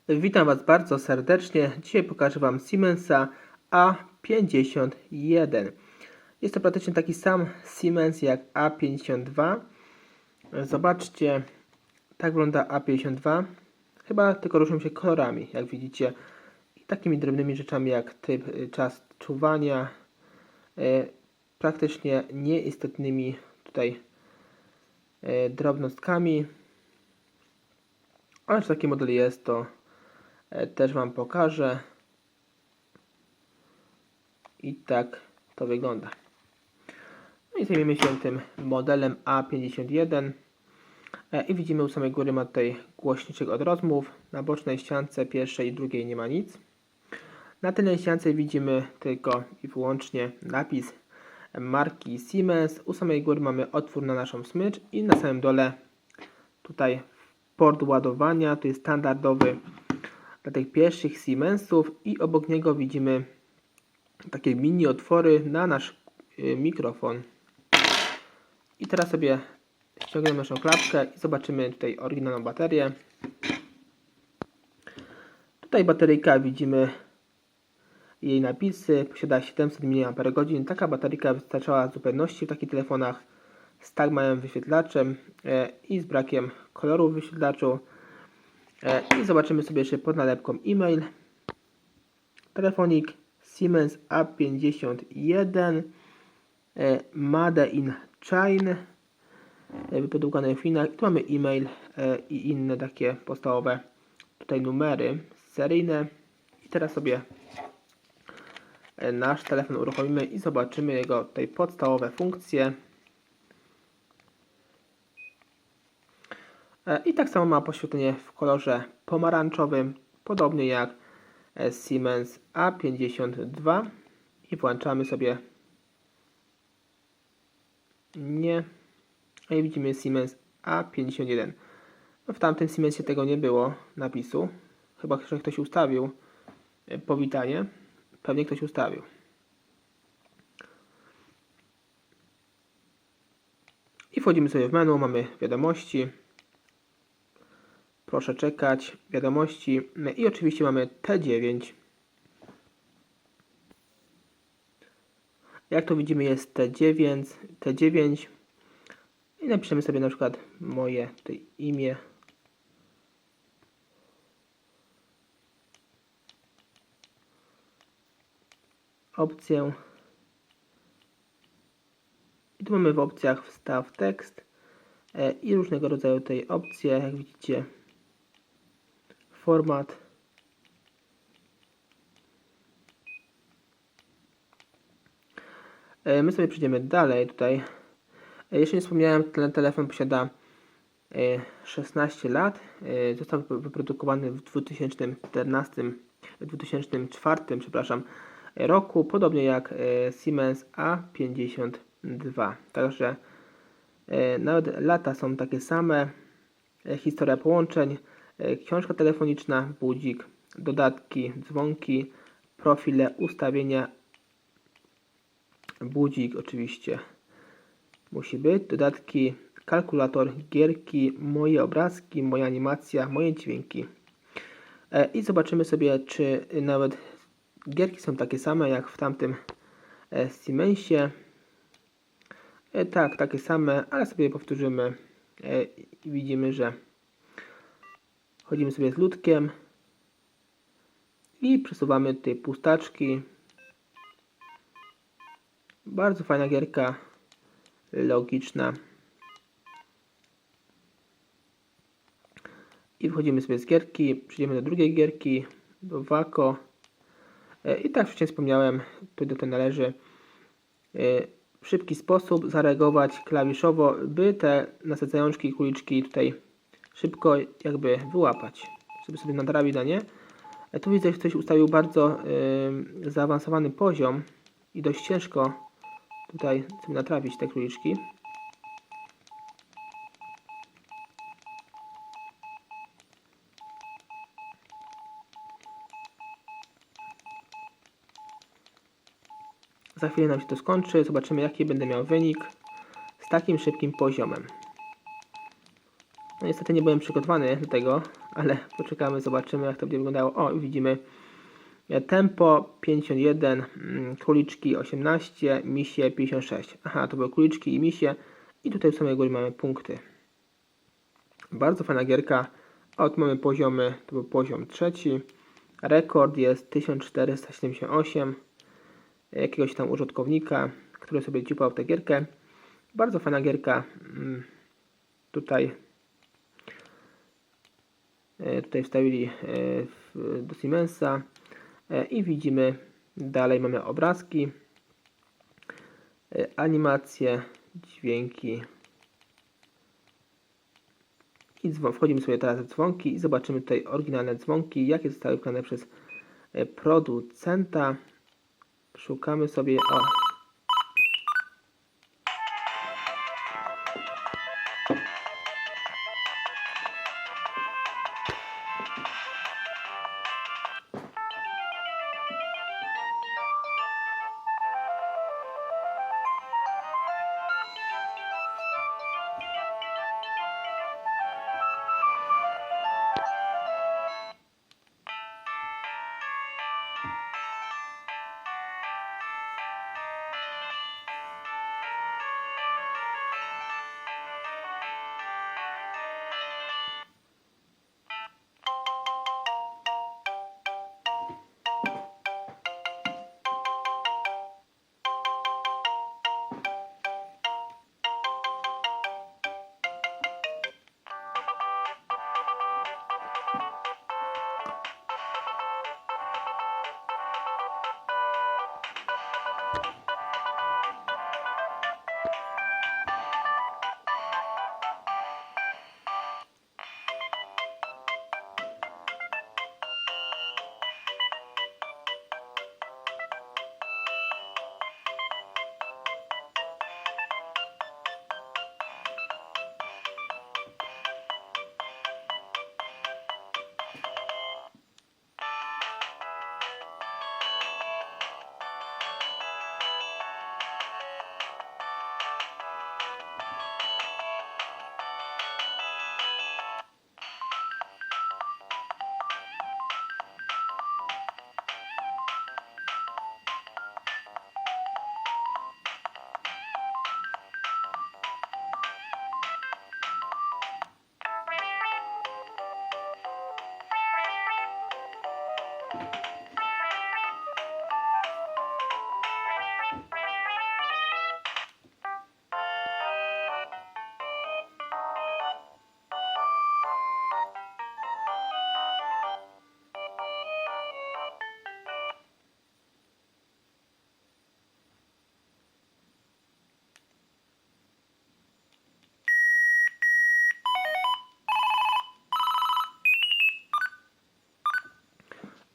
Witam Was bardzo serdecznie. Dzisiaj pokażę Wam Siemensa A51. Jest to praktycznie taki sam Siemens jak A52. Zobaczcie, tak wygląda A52. Chyba tylko różnią się kolorami, jak widzicie. I takimi drobnymi rzeczami jak tryb, czas czuwania. Praktycznie nieistotnymi tutaj drobnostkami. Ale że taki model jest, to też Wam pokażę. I tak to wygląda. No i zajmiemy się tym modelem A51. I widzimy u samej góry ma tutaj głośniczek od rozmów. Na bocznej ściance pierwszej i drugiej nie ma nic. Na tylnej ściance widzimy tylko i wyłącznie napis marki Siemens. U samej góry mamy otwór na naszą smycz i na samym dole tutaj port ładowania. To jest standardowy dla tych pierwszych Siemensów i obok niego widzimy takie mini otwory na nasz mikrofon. I teraz sobie ściągniemy naszą klapkę i zobaczymy tutaj oryginalną baterię. Tutaj bateryjka, widzimy jej napisy, posiada 700 mAh. Taka bateryjka wystarczała w zupełności w takich telefonach z tak małym wyświetlaczem i z brakiem koloru w wyświetlaczu. I zobaczymy sobie jeszcze pod nalepką e-mail. Telefonik Siemens A51 Made in China, wyprodukowany w Chinach. Tu mamy e-mail i inne takie podstawowe tutaj numery seryjne. I teraz sobie nasz telefon uruchomimy i zobaczymy jego tutaj podstawowe funkcje. I tak samo ma podświetlenie w kolorze pomarańczowym, podobnie jak Siemens A52. I włączamy sobie nie. I widzimy Siemens A51. No w tamtym Siemensie tego nie było napisu. Chyba, że ktoś ustawił powitanie. Pewnie ktoś ustawił. I wchodzimy sobie w menu. Mamy wiadomości. Proszę czekać. Wiadomości. I oczywiście mamy T9. Jak tu widzimy jest T9. I napiszemy sobie na przykład moje tutaj imię. Opcję. I tu mamy w opcjach wstaw tekst i różnego rodzaju tej opcje, jak widzicie. Format. My sobie przejdziemy dalej tutaj. Jeszcze nie wspomniałem, ten telefon posiada 16 lat. Został wyprodukowany w 2004 roku, podobnie jak Siemens A52. Także nawet lata są takie same. Historia połączeń, książka telefoniczna, budzik, dodatki, dzwonki, profile, ustawienia, budzik oczywiście musi być, dodatki, kalkulator, gierki, moje obrazki, moja animacja, moje dźwięki. I zobaczymy sobie, czy nawet gierki są takie same jak w tamtym Siemensie. Tak, takie same, ale sobie powtórzymy. I widzimy, że chodzimy sobie z ludkiem i przesuwamy tutaj pustaczki. Bardzo fajna gierka, logiczna. I wchodzimy sobie z gierki, przejdziemy do drugiej gierki, do Wako. I tak wcześniej wspomniałem, tutaj do tego należy w szybki sposób zareagować klawiszowo, by te nasadzajączki i kuliczki tutaj szybko jakby wyłapać, żeby sobie nadrabić danie. Tu widzę, że ktoś ustawił bardzo zaawansowany poziom i dość ciężko tutaj sobie natrafić te króliczki. Za chwilę nam się to skończy. Zobaczymy, jaki będę miał wynik z takim szybkim poziomem. No niestety nie byłem przygotowany do tego, ale poczekamy, zobaczymy jak to będzie wyglądało. O, widzimy tempo 51, króliczki 18, misie 56. Aha, to były króliczki i misie. I tutaj w samej góry mamy punkty. Bardzo fajna gierka. Od mamy poziomy, to był poziom 3. Rekord jest 1478 jakiegoś tam użytkownika, który sobie dziupał tę gierkę. Bardzo fajna gierka. Tutaj wstawili do Siemensa i widzimy dalej mamy obrazki, animacje, dźwięki i wchodzimy sobie teraz w dzwonki i zobaczymy tutaj oryginalne dzwonki, jakie zostały wykonane przez producenta. Szukamy sobie, o,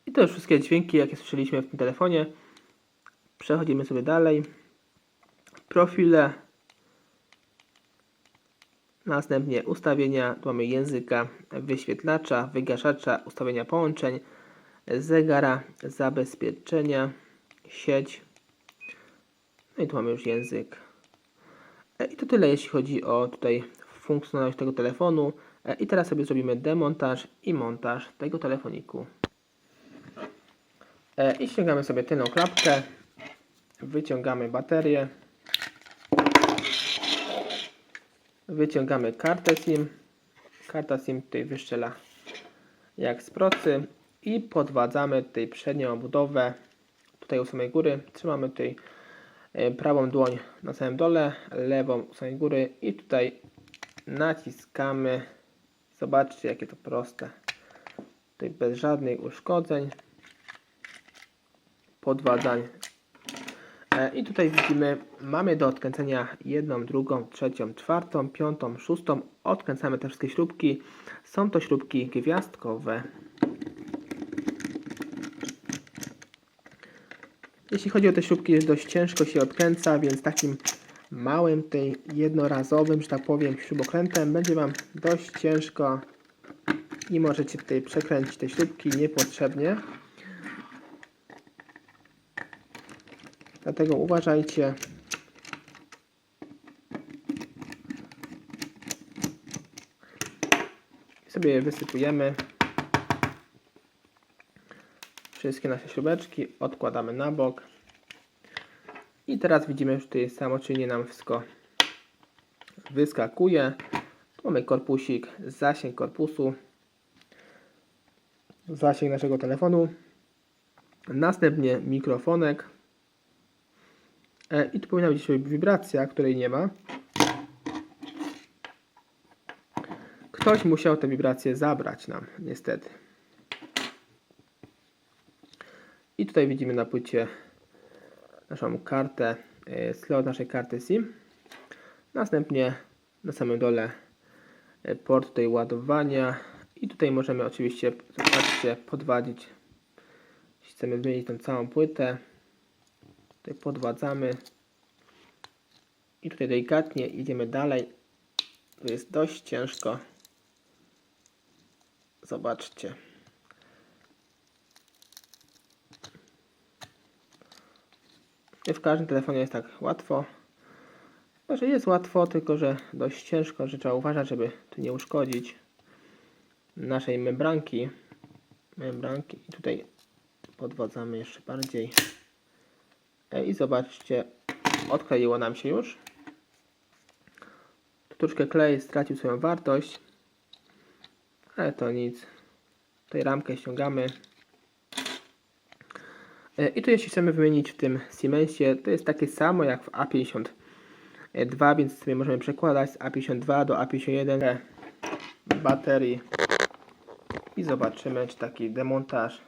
i to już wszystkie dźwięki, jakie słyszeliśmy w tym telefonie. Przechodzimy sobie dalej. Profile. Następnie ustawienia. Tu mamy języka, wyświetlacza, wygaszacza, ustawienia połączeń, zegara, zabezpieczenia, sieć. No i tu mamy już język. I to tyle, jeśli chodzi o tutaj funkcjonalność tego telefonu. I teraz sobie zrobimy demontaż i montaż tego telefoniku. I ściągamy sobie tylną klapkę, wyciągamy baterię, wyciągamy kartę SIM, karta SIM tutaj wyszczela jak z procy i podwadzamy tutaj przednią obudowę, tutaj u samej góry, trzymamy tutaj prawą dłoń na samym dole, lewą u samej góry i tutaj naciskamy, zobaczcie jakie to proste, tutaj bez żadnych uszkodzeń. Podwadzań. I tutaj widzimy, mamy do odkręcenia 1, 2, 3, 4, 5, 6. Odkręcamy te wszystkie śrubki. Są to śrubki gwiazdkowe. Jeśli chodzi o te śrubki, jest dość ciężko się odkręca, więc takim małym, tej jednorazowym, że tak powiem, śrubokrętem będzie Wam dość ciężko i możecie tutaj przekręcić te śrubki niepotrzebnie. Dlatego uważajcie. sobie je wysypujemy. Wszystkie nasze śrubeczki odkładamy na bok. I teraz widzimy, że tutaj samoczynnie nam wszystko wyskakuje. Tu mamy korpusik, zasięg korpusu, zasięg naszego telefonu. Następnie mikrofonek. I tu powinna być wibracja, której nie ma. Ktoś musiał tę wibrację zabrać nam, niestety. I tutaj widzimy na płycie naszą kartę, slot naszej karty SIM. Następnie na samym dole port tutaj ładowania. I tutaj możemy oczywiście, zobaczcie, podwadzić. Jeśli chcemy zmienić tą całą płytę, tutaj podwadzamy. I tutaj delikatnie idziemy dalej. Tu jest dość ciężko. Zobaczcie. Nie w każdym telefonie jest tak łatwo. Może jest łatwo, tylko że dość ciężko, że trzeba uważać, żeby tu nie uszkodzić naszej membranki. I tutaj podwadzamy jeszcze bardziej. I zobaczcie, odkleiło nam się już. Tu troszkę klej stracił swoją wartość, ale to nic. Tutaj ramkę ściągamy. I tu jeśli chcemy wymienić w tym Siemensie, to jest takie samo jak w A52, więc sobie możemy przekładać z A52 do A51 baterii i zobaczymy, czy taki demontaż